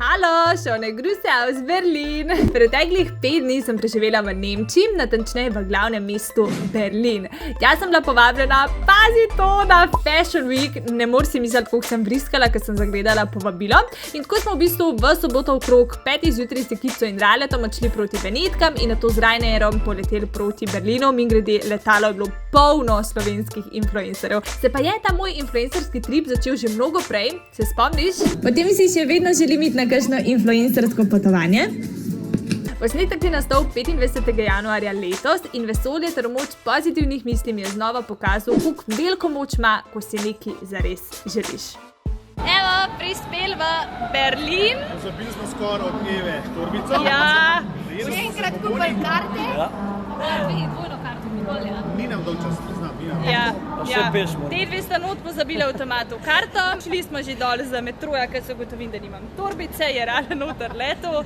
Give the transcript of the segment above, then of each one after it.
Hallo, schöne Grüße aus Berlin. Preteklih 5 dni sem preživela v Nemčiji, natančneje v glavnem mestu Berlin. Jaz sem bila povabljena, pazi to, na Fashion Week. Ne moreš si misliti, koliko sem vriskala, ker sem zagledala povabilo. In tako smo v bistvu v soboto okrog 5 zjutraj s ekico in Raletom odšli proti Benetkam in nato z Ryanairom poleteli proti Berlinu. Mimogrede, letalo je bilo polno slovenskih influencerjev. Se pa je ta moj influencerski trip začel že mnogo prej, se spomniš? Potem si še vedno želim iti na kakšno influencersko potovanje. Posnetek je nastal 25. januarja letos in vesolje ter moč pozitivnih misli mi je znova pokazal, kako veliko moč ima, ko si nekaj zares želiš. Evo, prispeli v Berlin. Zabili smo skoraj od Eve torbico. Ja. Še enkrat kupaj karte. Ja. Dvojno karto nikoli, ja. Ni nam dolčas, znam, ni nam. Ja. Te dve sta not pozabili avtomatov karto. Šli smo že dol za metroja, ker se ugotovim, da nimam torbice, je Rale noter letel.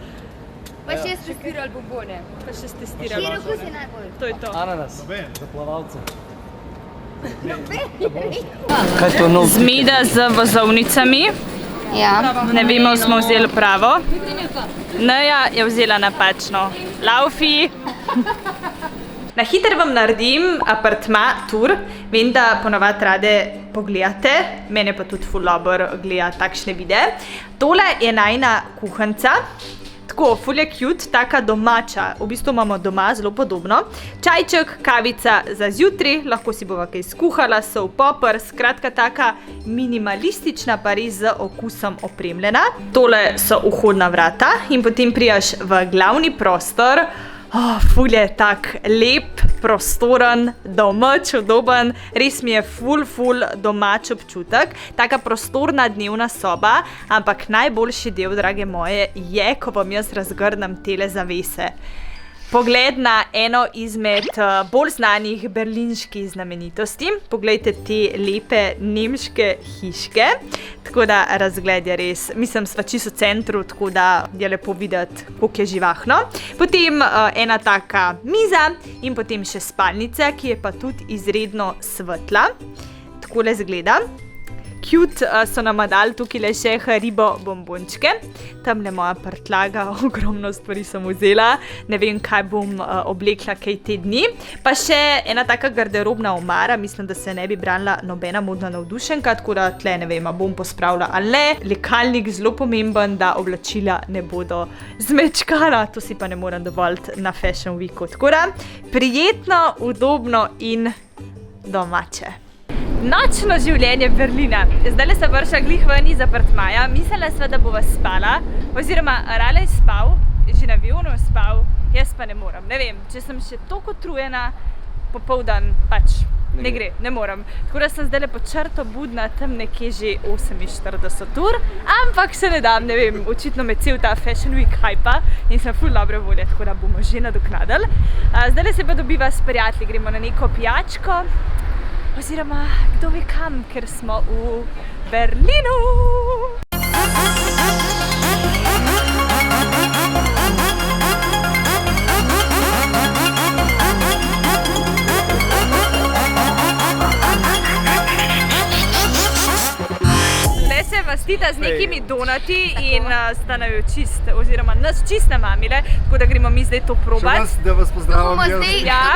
Pa še testirali bombone. Pa še testirali. Kateri okus je najbolj? To je to. Ananas, Noben. za plavalce. Noben? Zmeda z vozovnicami. Ja. Ne vemo, smo vzeli pravo. Neja je vzela napačno. Laufi. Na hitro vam naredim apartma tur. Vem, da ponavadi rade pogledate. Mene pa tudi ful dobro gleda takšne videe. Tole je najina kuhanca. Tako, ful je cute, taka domača. V bistvu imamo doma zelo podobno. Čajček, kavica za zjutraj, lahko si bova kaj skuhala, sol, poper, skratka taka minimalistična, pa res z okusom opremljena. Tole so vhodna vrata in potem prijaš v glavni prostor. Ful je tak lep, prostoren, domač, udoben, res mi je ful domač občutek. Taka prostorna dnevna soba, ampak najboljši del, drage moje, je, ko vam jaz razgrnem tele zavese. Pogled na eno izmed bolj znanih berlinških znamenitosti. Poglejte te lepe nemške hiške. Tako da razgled je res, mislim, sva čisto v centru, tako da je lepo videti, koliko je živahno. Potem ena taka miza in potem še spalnica, ki je pa tudi izredno svetla. Takole izgleda. Cute so nama dali tukaj še Haribo bombončke. Tamle moja prtlaga, ogromno stvari sem vzela. Ne vem, kaj bom oblekla kaj te dni. Pa še ena taka garderobna omara, mislim, da se ne bi branila nobena modna navdušenka, tako da tle ne vem, bom pospravila ali ne. Lekalnik zelo pomemben, da oblačila ne bodo zmečkana, to si pa ne morem dovoliti na Fashion Weeku. Tako da prijetno, udobno in domače. Nočno življenje Berlina. Zdaj se vrša glih ven iz apartmaja. Mislila sva, da bova spala, oziroma Rale je spal, že na avionu je spal, jaz pa ne morem. Ne vem, če sem še toliko utrujena, popoldan pač ne gre, ne morem. Tako da sem zdaj po črto budna tam nekje že 48 ur, ampak se ne dam, ne vem, očitno me cel ta Fashion Week hypa in sem ful dobre volje, tako da bomo že nadoknadili. Zdaj se pa dobiva s prijatelji, gremo na neko pijačko. Oziroma, kdo ve kam, ker smo v Berlinu. Le se mastita z nekimi donati in sta naju čist, oziroma nas čist namamile, tako da gremo mi zdaj to probati. Da vas pozdravam. To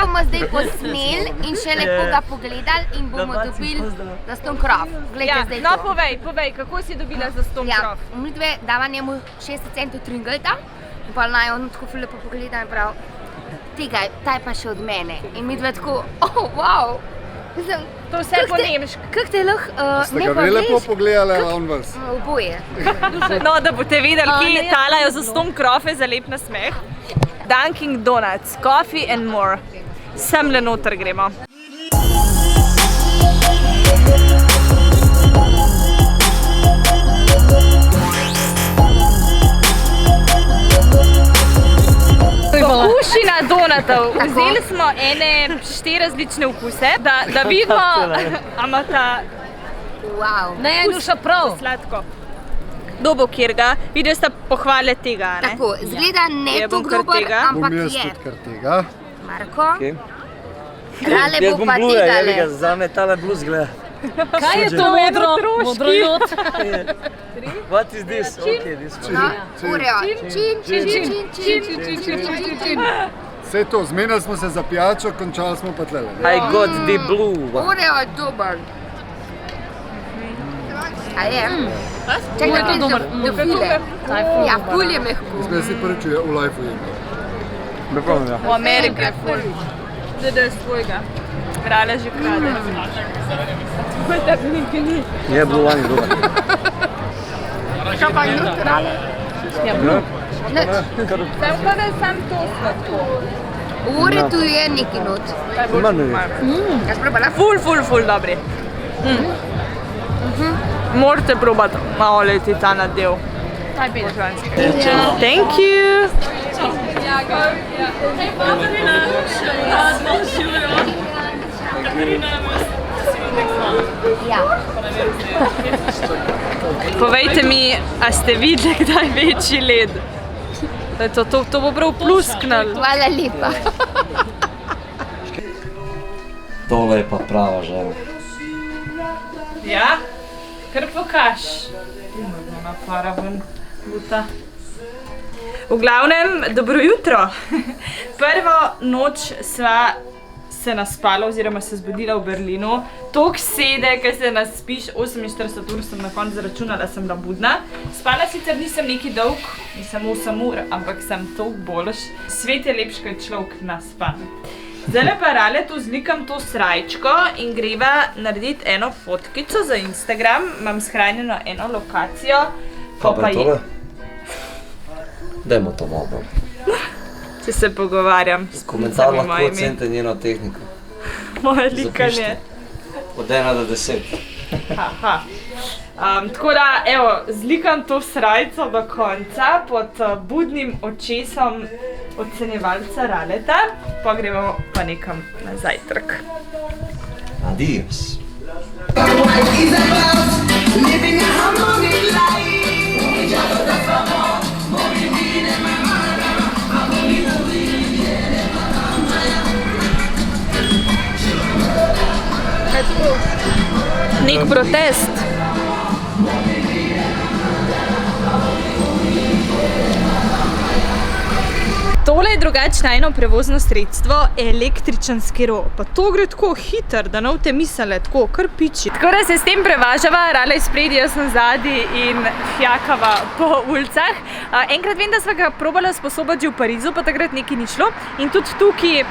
bomo zdaj posneli in še lepo ga pogledali in bomo dobili zastonj krof. Ja, Zdaj no to. povej, kako si dobila zastonj krof? Ja, mi dve dava njemu 60 centov tringelta in pa naj on tako ful lepo pogleda in prav, tega, ta je pa še od mene. In mi dve tako, wow. Mislim, To vse po nemško. Kako te lahko Ste ga vi lepo pogledali, on vas? Oboje. No, da boste vedeli, kje talajo zastonj krofe za lep nasmeh. Dunkin' Donuts, coffee and more. Semle noter gremo. Pokušina donatov. Vzeli smo ene 4 različne okuse, da vidimo, ama ta Wow. ne nuša prav sladko. Dobo kjerga, vidijo sta pohvale tega, ne? Tako, zgleda ne Ja, to bom kar grobar, tega. ampak Bom jaz je. tudi kar tega. Marko, Okay. Rale Jaz bo bom pa blue, tegale. zame tale blue zgleda. Kaj je to modro? Modro jod. What is this? Okay, this one. No, Oreo. Čin. Vse to, zmenili smo se za pijačo, končali smo pa tlele. I got the blue one. Oreo je dober. A je? Čakaj, Je to kaj dober. do file? Ja, ful je mehko. Zdaj si prvič v lifeu jem. V Ameriki je ful. Zdaj da je svojega. Rale že krade. Je blue one je dober. Kaj pa not rale? Nič. Sem pa da sam to sladko. V Oretu je neki not. Jaz probala. Ful dobri. Morate probati malo leti ta nadev. Thank you. Ja. Povejte mi, a ste videli kdaj večji led? To bo prav plusknal. Hvala lepa. Tole je pa prava žena. Ja? Kar pokaž. Ona para ven, luta. V glavnem, dobro jutro. Prvo noč sva se naspala oziroma se zbudila v Berlinu. Tok sede, ker se naspiš, 48 ur sem na koncu zaračunala, da sem bila budna. Spala sicer nisem neki dolg, nisem 8 ur, ampak sem toliko boljš. Svet je lepš, ko je človek naspan. Zdaj pa rale tu zlikam to srajčko in greva narediti eno fotkico za Instagram. Imam shranjeno eno lokacijo. Pa je tole? Dajmo to malo. Če se pogovarjam. Komentar lahko ocenite njeno tehniko. Moje likanje. Od 1 do 10. Tako da, evo, zlikam to srajco do konca pod budnim očesom ocenjevalca Raleta. Pa gremo pa nekam na zajtrk. Adios. Nek protest. Tole je drugačne prevozno sredstvo, električen skiro. Pa to gre tako hiter, da ne boste mislili, tako kar piči. Tako da se s tem prevažava, Rala je spredi, jaz sem zadaj in fjakava po ulicah. Enkrat vem, da sva ga probala sposobiti že v Parizu, pa takrat nekaj ni šlo. In tudi tukaj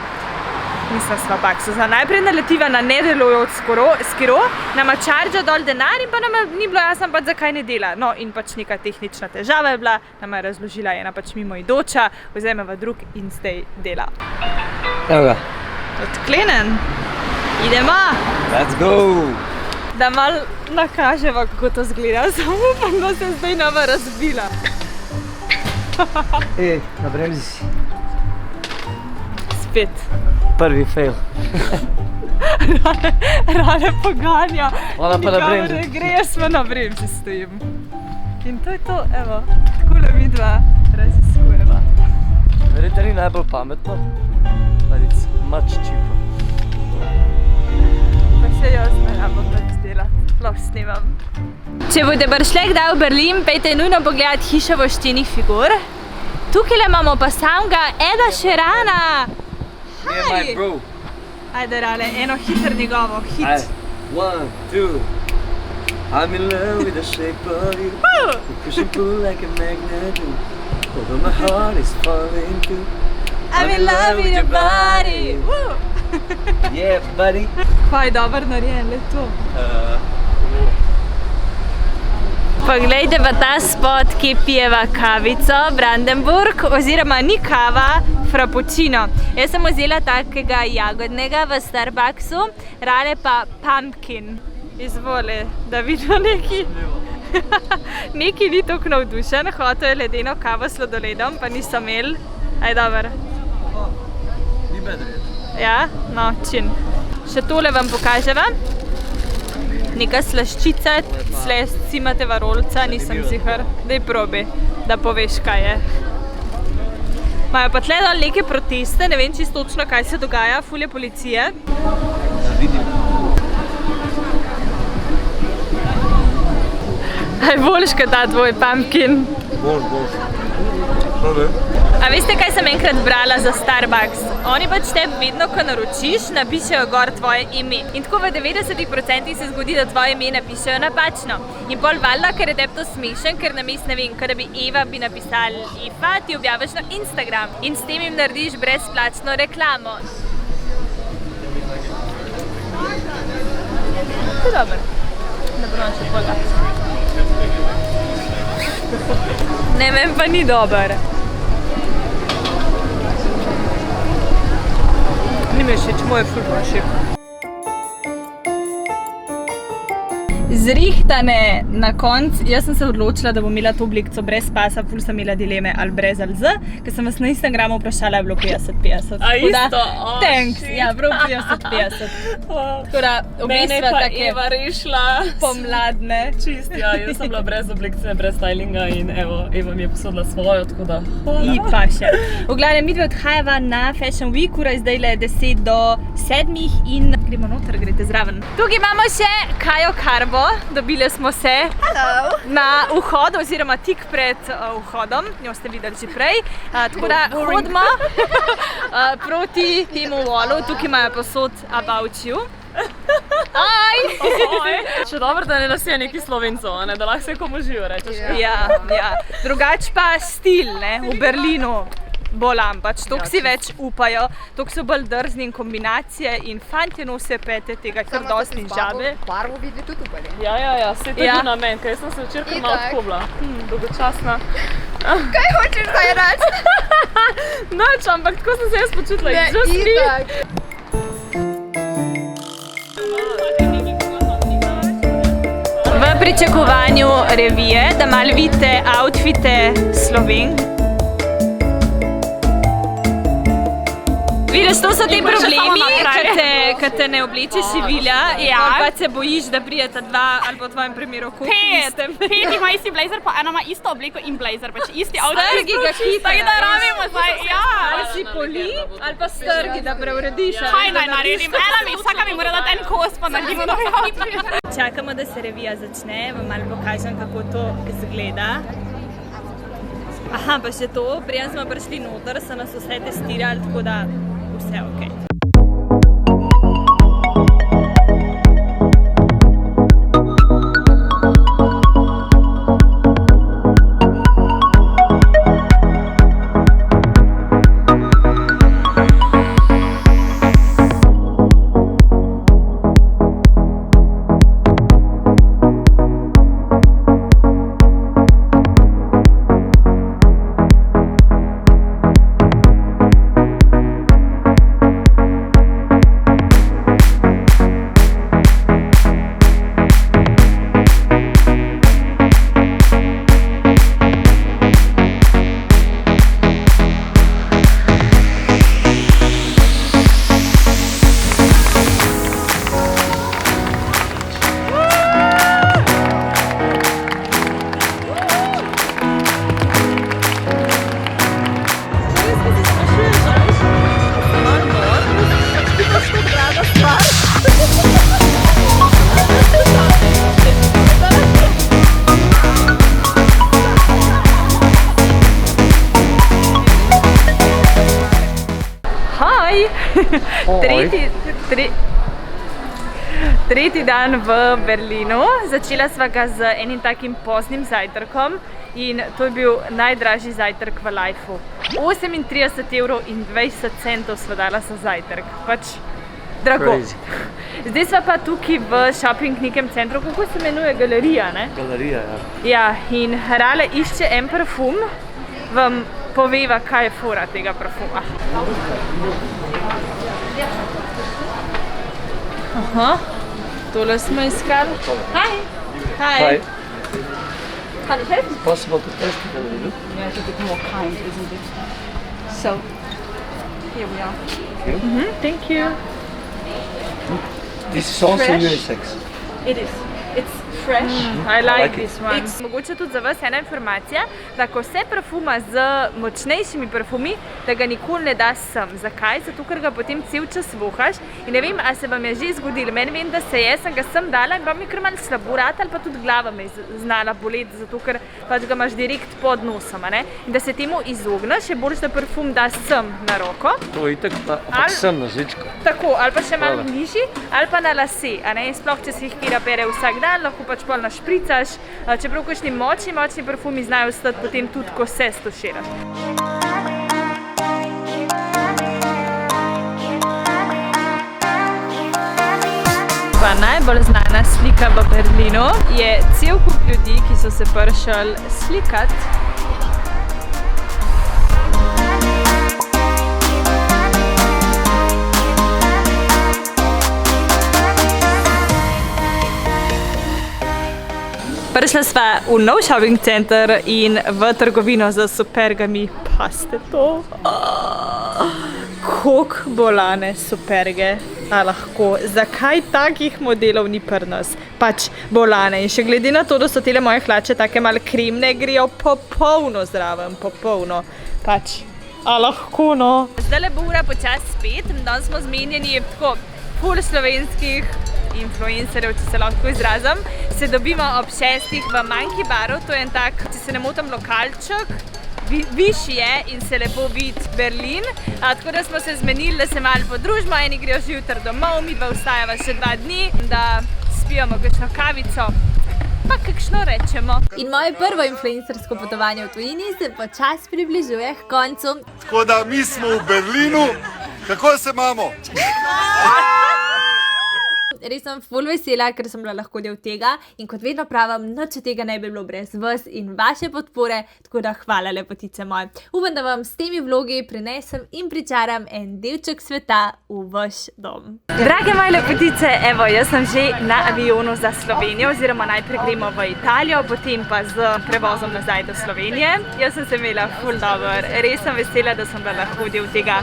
nisem sva baksuza. Najprej naletiva na nedelujoč skiro, nama čarža dol denar in pa nama ni bilo jasno, pač zakaj ne dela. No in pač neka tehnična težava je bila, nama je razložila ena pač mimoidoča, vzameva drug in zdaj dela. Evo ga. Odklenen. Idemo! Let's go! Da malo nakaževa, kako to zgleda. Samo upam, da se zdaj nama razbila. Ej, na bremzi si. Spet. Prvi fail. Rale poganja. Ona pa na bremzi. Nikamor ne gre, jaz pa na bremzi stojim. In to je to, evo. Takole midva raziskujeva. Verjetno ni najbolj pametno, but it's much cheaper. Pa še jaz ne rabim več delati. Lahko snimam. Če boste prišli kdaj v Berlin, pejte nujno pogledat hišo voščenih figur. Tukaj imamo pa samega Eda Sheerana. Me and my bro. Ajde, Rale, eno hiter njegovo, hit. 1, 2. I'm in love with the shape of you. You push and pull like a magnet do. Although my heart is falling too. I'm in love with your body. Yeah, buddy. Pa je dober narejen, le to. Poglejte pa ta spot, ki pijeva kavico, Brandenburg, oziroma ni kava, frappuccino. Jaz sem vzela takega jagodnega v Starbucksu, Rale pa pumpkin. Izvoli, da vidimo neki. Neki ni toliko navdušen, hotel je ledeno kavo s sladoledom, pa niso imeli. Aj, dober. Ni bedre. Ja, no, čin. Še tole vam pokaževa. Neka slaščica, cimateva rolca, nisem ziher. Daj probi, da poveš, kaj je. Imajo pa tle dol neke proteste, ne vem čisto točno, kaj se dogaja, ful je policije. Da vidim. Aj boljš kot ta tvoj pumpkin. Boljš. No, ne? A veste, kaj sem enkrat brala za Starbucks? Oni pač tebi vedno, ko naročiš, napišejo gor tvoje ime. In tako v 90% se zgodi, da tvoje ime napišejo napačno. In pol valjda, ker je tebi to smešen, ker namesto, ne vem, kada bi Eva bi napisali Efa, ti objaviš na Instagram. In s tem jim narediš brezplačno reklamo. To je dobro. Da bomo še polga. Ne, meni pa ni dober. Ni mi všeč, moj je ful všeč. Zrihtane na konc, jaz sem se odločila, da bom imela to oblikico brez pasa, ful sem imela dileme ali brez ali z, ker sem vas na Instagramu vprašala, je bilo 50-50. A isto? Thanks, ja, prav 50-50. Toda, Mene je pa Eva rešila. pomladne. Čist, ja, jaz sem bila brez oblikice, brez stylinga in evo, Eva mi je posodila svojo, tako da I pa še. V glavnem, midve odhajava na Fashion Week, ura je zdajle 10 do 7 in gremo noter, greste zraven. Tukaj imamo še Kajo Karbo, dobile smo se na vhodu oziroma tik pred vhodom, njo ste videli že prej, tako da hodimo proti temu wallu, tukaj imajo posod About You. Aj! Še dobro, da ne nosijo neki Slovencov, ne, da lahko se komu živo rečeš. Ja. Drugač pa stil, ne, v Berlinu. Bolam, pač toliko si več upajo, toliko so bolj drzni in kombinacije in fantje nose pete tega, kar dosti žabe. Barvo videli tudi upali. Ja, se to je bil namen, ker jaz sem se včeraj kar malo odkobla. Dolgočasna. Kaj hočeš zdaj reči? Noč, ampak tako sem se jaz počutila. Just me. V pričakovanju revije, da malo vidite outfite Slovenk. Vidiš, to so ti problemi, kad te ne oblečeš Vilja, pa se bojiš, da prijeta dva, ali po tvojem primeru istem. Pet ima isti blazer, pa ena ima isto obleko in blazer, pač isti outfit. Strgi ga hitro. Tako da rabimo zdaj, ja. Ali si poli, ali pa strgi, da preurediš. Kaj naj naredim? Vsaka mi mora dati en kos, pa naredimo novi outfit. Čakamo, da se revija začne, vam malo pokažem, kako to izgleda. Aha, pa še to, preden smo prišli noter, so nas vse testirali, tako da vse okej. Tretji dan v Berlinu. Začela sva ga z enim takim poznim zajtrkom in to je bil najdražji zajtrk v lifeu. 38,20 € sva dala za zajtrk. Pač drago. Zdaj sva pa tukaj v shopping nekem centru, kako se imenuje, galerija, ne? Galerija, ja. Ja, in Rale išče en parfum, vam poveva, kaj je fora tega parfuma. Aha, tole smo iskali. Hi! Hi. Can you help? Possible to test it a little? Yeah, it's a bit more kind, isn't it? So, here we are. Thank you. This is also Fresh? unisex. It is. It's fresh. I like like this one. Mogoče tudi za vas ena informacija, da ko se parfuma z močnejšimi parfumi, da ga nikoli ne da sem. Zakaj? Zato, ker ga potem cel čas vohaš in ne vem, a se vam je že zgodilo. Meni vem, da se je, sem ga sem dala in pa mi je kar malo slabo rad ali pa tudi glava me je znala boleti, zato ker pač ga imaš direkt pod nosom, a ne? In da se temu izogneš, je boljše, da parfum da sem na roko. To je itak, ampak sem na žličko. Tako, ali pa še malo nižji, ali pa na lase, a ne? In sploh, če si jih kira pere vsak dan, lahko pač pol našpricaš, čeprav kakšni močni parfumi znajo ostati potem tudi, ko se stoširaš. Pa najbolj znana slika v Berlinu je cel kup ljudi, ki so se prišli slikati. Prišla sva v nov shopping center in v trgovino za supergami. Paste to. Koliko bolane superge lahko. Zakaj takih modelov ni pri nas? Pač bolane. In še glede na to, da so tele moje hlače take malo kremne, grejo popolno zraven. Popolno. Pač. A lahko, no. Zdajle bo ura počasi spet. Danes smo zmenjeni tako ful slovenskih influencerjev, če se lahko izrazim, se dobimo ob 6 v Monkey Baru, to je en tak, če se ne motim, lokalček, višji je in se lepo vidi Berlin, tako da smo se zmenili, da se malo podružimo, eni grejo že jutri domov, mi dva ostajava še 2 dni, da spijemo kakšno kavico, pa kakšno rečemo. In moje prvo influencersko potovanje v tujini se počasi približuje k koncu. Tako da mi smo v Berlinu, kako se imamo? Res sem ful vesela, ker sem bila lahko del tega in kot vedno pravim, nič od tega ne bi bilo brez vas in vaše podpore, tako da hvala lepotice moje. Upam, da vam s temi vlogi prinesem in pričaram en delček sveta v vaš dom. Drage moje lepotice, evo, jaz sem že na avionu za Slovenijo, oziroma najprej gremo v Italijo, potem pa z prevozom nazaj do Slovenije. Jaz sem se imela ful dober, res sem vesela, da sem bila lahko del tega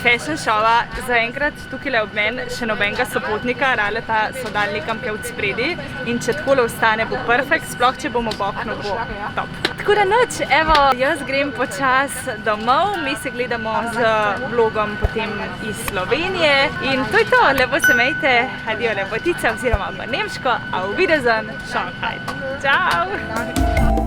fashion showa. Zaenkrat tukaj ob meni še nobenega sopotnika, ta so dali nekam kaj od spredi in če takole ostane, bo perfekt, sploh če bom ob oknu, bo top. Tako da nič, evo, jaz grem počas domov, mi se gledamo z vlogom potem iz Slovenije in to je to, lepo se imejte, adijo lepotica oziroma v nemško, auf Wiedersehen, Shanghai. Ciao!